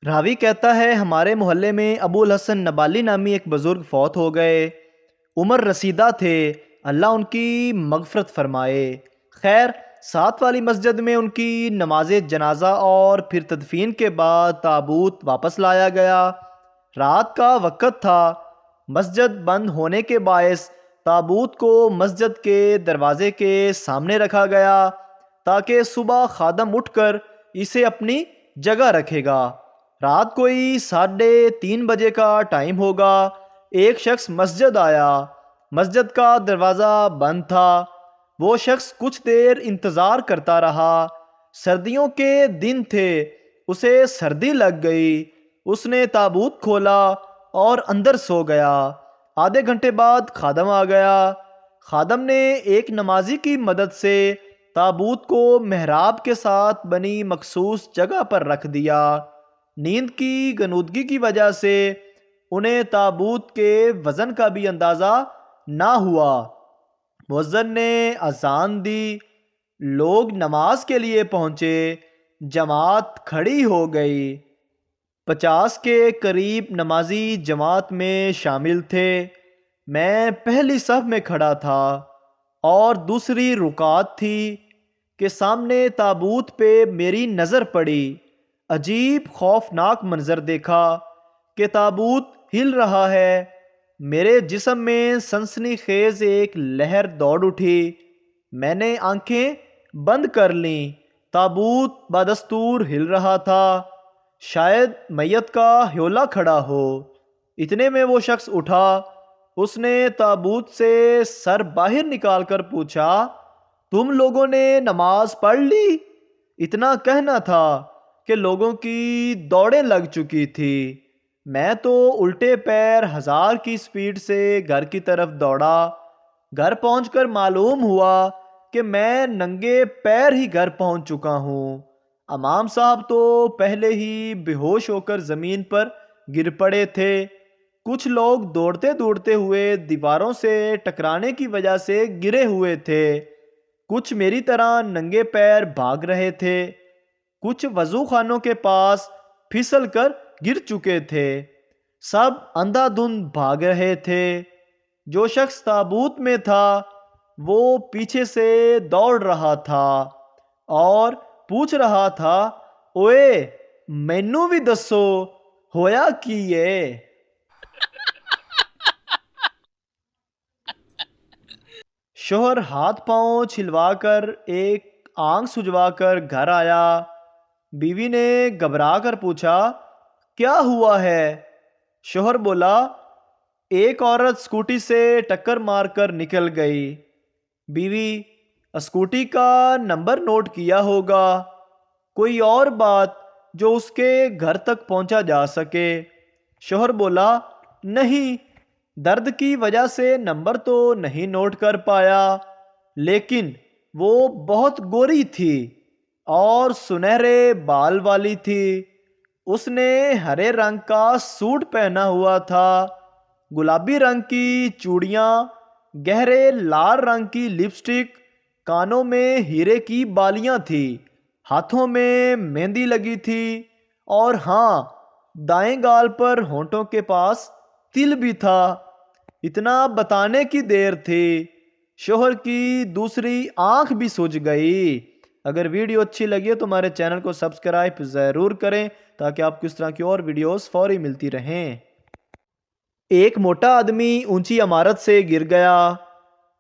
راوی کہتا ہے ہمارے محلے میں ابو الحسن نبالی نامی ایک بزرگ فوت ہو گئے۔ عمر رسیدہ تھے، اللہ ان کی مغفرت فرمائے۔ خیر، ساتھ والی مسجد میں ان کی نماز جنازہ اور پھر تدفین کے بعد تابوت واپس لایا گیا۔ رات کا وقت تھا، مسجد بند ہونے کے باعث تابوت کو مسجد کے دروازے کے سامنے رکھا گیا تاکہ صبح خادم اٹھ کر اسے اپنی جگہ رکھے گا۔ رات کوئی 3:30 بجے کا ٹائم ہوگا، ایک شخص مسجد آیا۔ مسجد کا دروازہ بند تھا۔ وہ شخص کچھ دیر انتظار کرتا رہا۔ سردیوں کے دن تھے، اسے سردی لگ گئی۔ اس نے تابوت کھولا اور اندر سو گیا۔ آدھے گھنٹے بعد خادم آ گیا۔ خادم نے ایک نمازی کی مدد سے تابوت کو محراب کے ساتھ بنی مخصوص جگہ پر رکھ دیا۔ نیند کی غنودگی کی وجہ سے انہیں تابوت کے وزن کا بھی اندازہ نہ ہوا۔ مؤذن نے اذان دی، لوگ نماز کے لیے پہنچے، جماعت کھڑی ہو گئی۔ 50 کے قریب نمازی جماعت میں شامل تھے۔ میں پہلی صف میں کھڑا تھا اور دوسری رکعت تھی کہ سامنے تابوت پہ میری نظر پڑی۔ عجیب خوفناک منظر دیکھا کہ تابوت ہل رہا ہے۔ میرے جسم میں سنسنی خیز ایک لہر دوڑ اٹھی۔ میں نے آنکھیں بند کر لیں۔ تابوت بدستور ہل رہا تھا، شاید میت کا ہیولا کھڑا ہو۔ اتنے میں وہ شخص اٹھا۔ اس نے تابوت سے سر باہر نکال کر پوچھا، تم لوگوں نے نماز پڑھ لی؟ اتنا کہنا تھا کہ لوگوں کی دوڑیں لگ چکی تھی۔ میں تو الٹے پیر 1000 کی سپیڈ سے گھر کی طرف دوڑا۔ گھر پہنچ کر معلوم ہوا کہ میں ننگے پیر ہی گھر پہنچ چکا ہوں۔ امام صاحب تو پہلے ہی بے ہوش ہو کر زمین پر گر پڑے تھے۔ کچھ لوگ دوڑتے دوڑتے ہوئے دیواروں سے ٹکرانے کی وجہ سے گرے ہوئے تھے۔ کچھ میری طرح ننگے پیر بھاگ رہے تھے۔ کچھ وضو خانوں کے پاس پھسل کر گر چکے تھے۔ سب اندھا دھند بھاگ رہے تھے۔ جو شخص تابوت میں تھا وہ پیچھے سے دوڑ رہا تھا اور پوچھ رہا تھا، اوئے مینوں بھی دسو ہویا کی ہے؟ شوہر ہاتھ پاؤں چھلوا کر ایک آنکھ سجوا کر گھر آیا۔ بیوی نے گھبرا کر پوچھا، کیا ہوا ہے؟ شوہر بولا، ایک عورت اسکوٹی سے ٹکر مار کر نکل گئی۔ بیوی، اسکوٹی کا نمبر نوٹ کیا ہوگا؟ کوئی اور بات جو اس کے گھر تک پہنچا جا سکے؟ شوہر بولا، نہیں، درد کی وجہ سے نمبر تو نہیں نوٹ کر پایا، لیکن وہ بہت گوری تھی اور سنہرے بال والی تھی۔ اس نے ہرے رنگ کا سوٹ پہنا ہوا تھا، گلابی رنگ کی چوڑیاں، گہرے لال رنگ کی لپسٹک، کانوں میں ہیرے کی بالیاں تھی، ہاتھوں میں مہندی لگی تھی، اور ہاں، دائیں گال پر ہونٹوں کے پاس تل بھی تھا۔ اتنا بتانے کی دیر تھی، شوہر کی دوسری آنکھ بھی سج گئی۔ اگر ویڈیو اچھی لگی ہے تو ہمارے چینل کو سبسکرائب ضرور کریں تاکہ آپ کو اس طرح کی اور ویڈیوز فوری ملتی رہیں۔ ایک موٹا آدمی اونچی عمارت سے گر گیا۔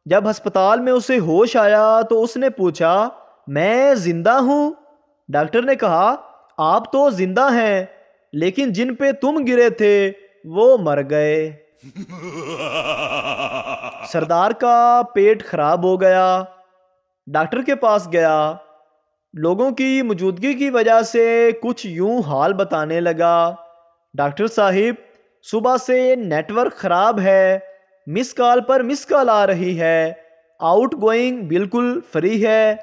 جب ہسپتال میں اسے ہوش آیا تو اس نے پوچھا، میں زندہ ہوں؟ ڈاکٹر نے کہا، آپ تو زندہ ہیں، لیکن جن پہ تم گرے تھے وہ مر گئے۔ سردار کا پیٹ خراب ہو گیا، ڈاکٹر کے پاس گیا۔ لوگوں کی موجودگی کی وجہ سے کچھ یوں حال بتانے لگا، ڈاکٹر صاحب، صبح سے نیٹ ورک خراب ہے، مس کال پر مس کال آ رہی ہے، آؤٹ گوئنگ بالکل فری ہے،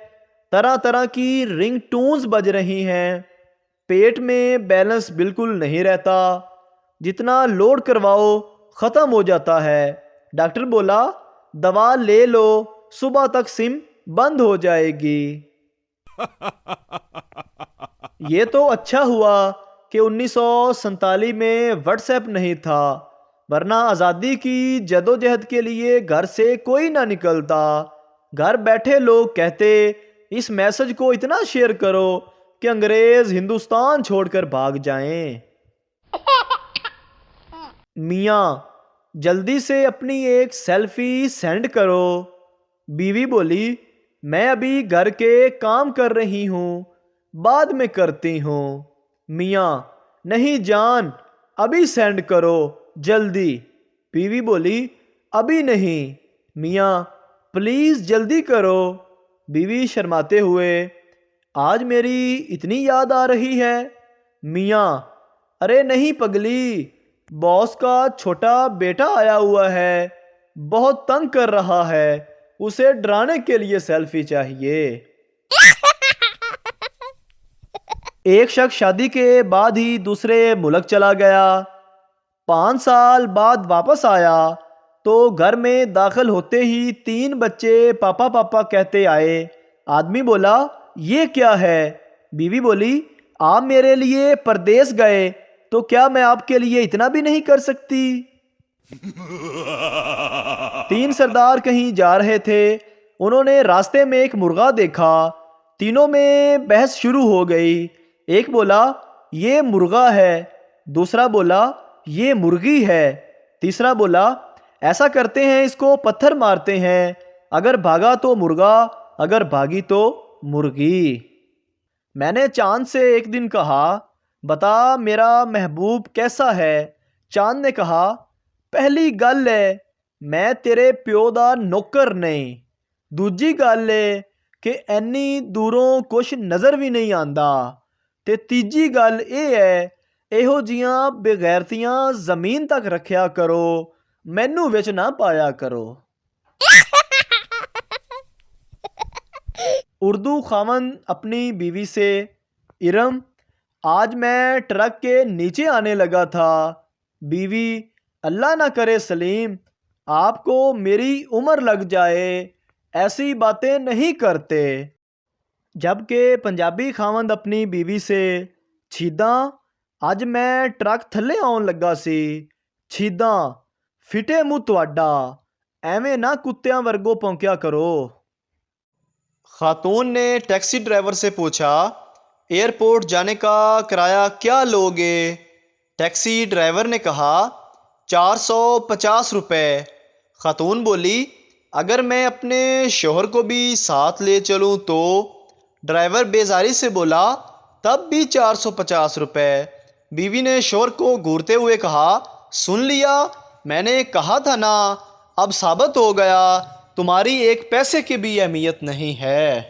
طرح طرح کی رنگ ٹونز بج رہی ہیں، پیٹ میں بیلنس بالکل نہیں رہتا، جتنا لوڈ کرواؤ ختم ہو جاتا ہے۔ ڈاکٹر بولا، دوا لے لو، صبح تک سم بند ہو جائے گی۔ یہ تو اچھا ہوا کہ 1947 میں واٹس ایپ نہیں تھا، ورنہ آزادی کی جدوجہد کے لیے گھر سے کوئی نہ نکلتا۔ گھر بیٹھے لوگ کہتے اس میسج کو اتنا شیئر کرو کہ انگریز ہندوستان چھوڑ کر بھاگ جائیں۔ میاں جلدی سے اپنی ایک سیلفی سینڈ کرو۔ بیوی بولی میں ابھی گھر کے کام کر رہی ہوں، بعد میں کرتی ہوں۔ میاں نہیں جان، ابھی سینڈ کرو جلدی۔ بیوی بولی ابھی نہیں۔ میاں پلیز جلدی کرو۔ بیوی شرماتے ہوئے آج میری اتنی یاد آ رہی ہے؟ میاں ارے نہیں پگلی، باس کا چھوٹا بیٹا آیا ہوا ہے، بہت تنگ کر رہا ہے، اسے ڈرانے کے لیے سیلفی چاہیے۔ ایک شخص شادی کے بعد ہی دوسرے ملک چلا گیا۔ 5 سال بعد واپس آیا تو گھر میں داخل ہوتے ہی 3 بچے پاپا پاپا کہتے آئے۔ آدمی بولا یہ کیا ہے؟ بیوی بولی آپ میرے لیے پردیس گئے تو کیا میں آپ کے لیے اتنا بھی نہیں کر سکتی؟ 3 سردار کہیں جا رہے تھے، انہوں نے راستے میں ایک مرغا دیکھا۔ تینوں میں بحث شروع ہو گئی۔ ایک بولا یہ مرغا ہے، دوسرا بولا یہ مرغی ہے، تیسرا بولا ایسا کرتے ہیں اس کو پتھر مارتے ہیں، اگر بھاگا تو مرغا، اگر بھاگی تو مرغی۔ میں نے چاند سے ایک دن کہا بتا میرا محبوب کیسا ہے؟ چاند نے کہا پہلی گل ہے میں تیرے پیو دا نوکر نہیں، دوجی گل ہے کہ اینی دوروں کچھ نظر بھی نہیں آندا، تے تیجی گل یہ ہے ਇਹੋ ਜਿਹੀਆਂ ਬੇਗੈਰਤੀਆਂ ਜ਼ਮੀਨ ਤੱਕ ਰੱਖਿਆ ਕਰੋ, ਮੈਨੂੰ ਵਿੱਚ ਨਾ ਪਾਇਆ ਕਰੋ۔ اردو خاوند اپنی بیوی سے ارم آج میں ٹرک کے نیچے آنے لگا تھا، بیوی اللہ نہ کرے سلیم آپ کو میری عمر لگ جائے، ایسی باتیں نہیں کرتے۔ جبکہ پنجابی خاوند اپنی بیوی سے چھیداں ਅੱਜ ਮੈਂ ਟਰੱਕ ਥੱਲੇ ਆਉਣ ਲੱਗਾ ਸੀ, ਛੀਦਾਂ ਫਿਟੇ ਮੂੰਹ ਤੁਹਾਡਾ, ਐਵੇਂ ਨਾ ਕੁੱਤਿਆਂ ਵਰਗੋ ਭੌਂਕਿਆ ਕਰੋ۔ خاتون نے ٹیکسی ڈرائیور سے پوچھا ایئرپورٹ جانے کا کرایہ کیا لوگے؟ ٹیکسی ڈرائیور نے کہا 450 روپے۔ خاتون بولی اگر میں اپنے شوہر کو بھی ساتھ لے چلوں تو؟ ڈرائیور بیزاری سے بولا تب بھی 450 روپے۔ بیوی نے شوہر کو گھورتے ہوئے کہا سن لیا، میں نے کہا تھا نا، اب ثابت ہو گیا تمہاری ایک پیسے کی بھی اہمیت نہیں ہے۔